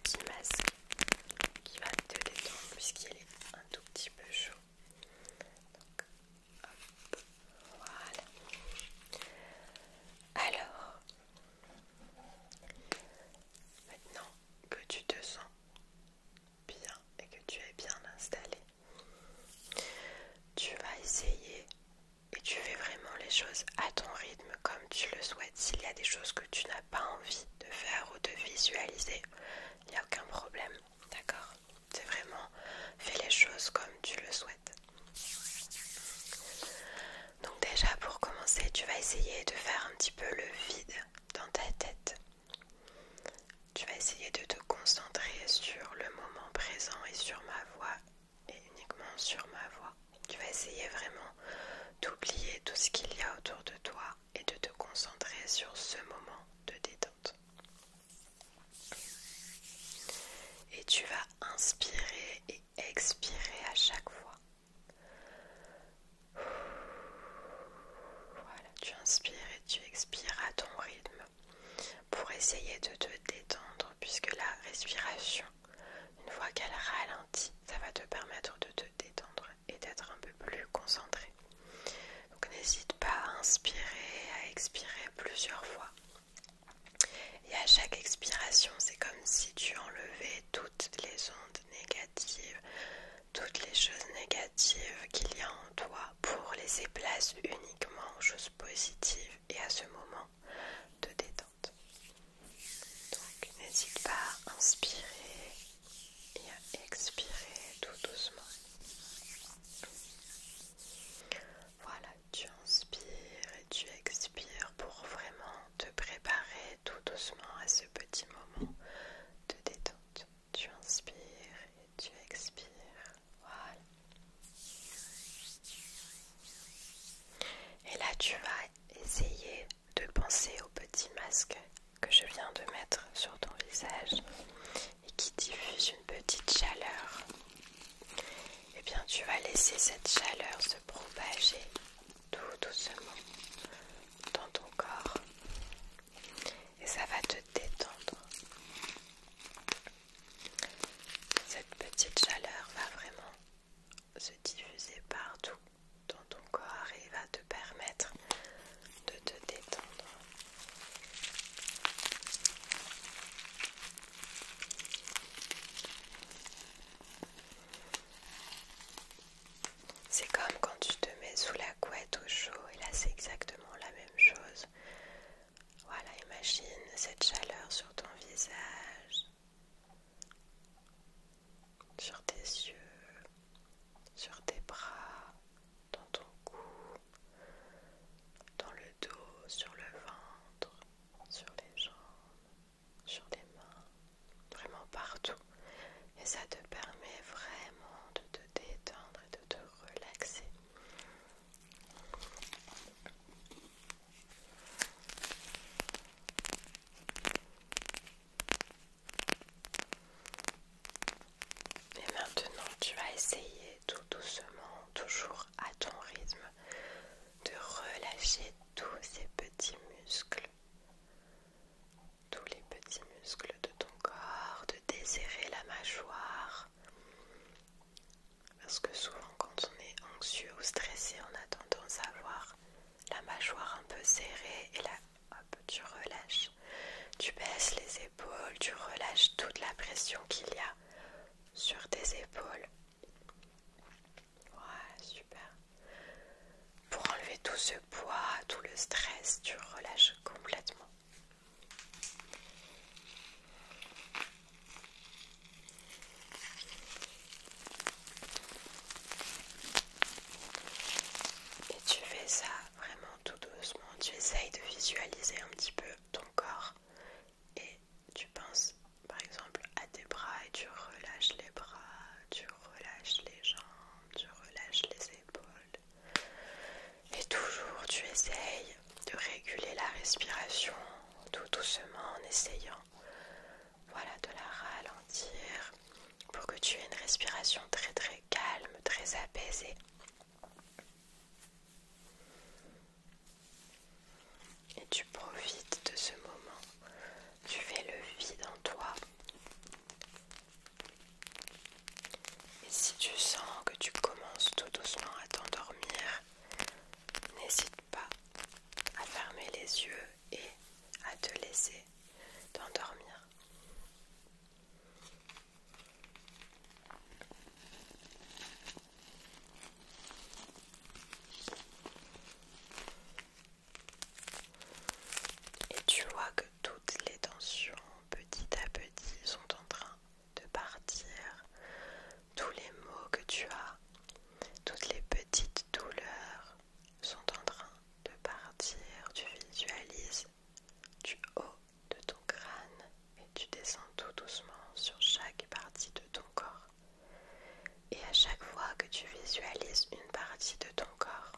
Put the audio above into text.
petit masque qui va te détendre puisqu'il est un tout petit peu chaud. Donc, hop, voilà. Alors, maintenant que tu te sens bien et que tu es bien installé, tu vas essayer et tu fais vraiment les choses à ton rythme comme tu le souhaites. S'il y a des choses que tu n'as pas envie de faire ou de visualiser, il n'y a aucun problème, d'accord? C'est vraiment, fais les choses comme tu le souhaites. Donc déjà pour commencer, tu vas essayer de faire un petit peu le vide dans ta tête. Tu vas essayer de te concentrer sur le moment présent et sur ma voix et uniquement sur ma voix. Tu vas essayer vraiment d'oublier tout ce qu'il y a autour de toi et de te concentrer sur ce moment de détente. Et tu vas inspirer et expirer à chaque fois. Voilà, tu inspires et tu expires à ton rythme pour essayer de te détendre puisque la respiration, une fois qu'elle ralentit, ça va te permettre de te détendre et d'être un peu plus concentré. Donc n'hésite pas à inspirer, à expirer plusieurs fois. Et à chaque expiration, c'est comme si tu enlevais toutes les ondes négatives, toutes les choses négatives qu'il y a en toi pour laisser place uniquement aux choses positives et à ce moment de détente. Donc n'hésite pas à inspirer et à expirer tout doucement. Voilà, tu inspires et tu expires pour vraiment te préparer tout doucement à ce petit moment de détente. Tu inspires et tu expires. Voilà. Et là, tu vas essayer de penser au petit masque que je viens de mettre sur ton visage et qui diffuse une petite chaleur. Eh bien, tu vas laisser cette chaleur se propager tout doucement dans ton corps et ça va te détendre. Cette petite chaleur va vraiment se diffuser partout dans ton corps et va te permettre de te détendre. C'est comme quand tu te mets sous la couette au chaud et là c'est exactement la même chose. Voilà, imagine cette chaleur sur ton visage, sur tes yeux, sur tes bras, dans ton cou, dans le dos, sur le ventre, sur les jambes, sur les mains, vraiment partout. Et ça te permet vraiment de te détendre et de te relaxer. Et maintenant, tu vas essayer tout doucement, toujours à ton rythme, de relâcher tous ces petits muscles, tous les petits muscles de ton corps, de desserrer la mâchoire. Parce que souvent, quand on est anxieux ou stressé, on a tendance à avoir la mâchoire un peu serrée et là, hop, tu relâches. Tu baisses les épaules, tu relâches toute la pression qu'il y a sur tes épaules. Voilà, super. Pour enlever tout ce poids, tout le stress, tu relâches complètement. Et tu fais ça vraiment tout doucement. Tu essayes de visualiser un petit peu ton corps et tu penses par exemple à tes bras et tu relâches les bras, tu relâches les jambes, tu relâches les épaules. Et toujours tu essayes de réguler la tu visualises une partie de ton corps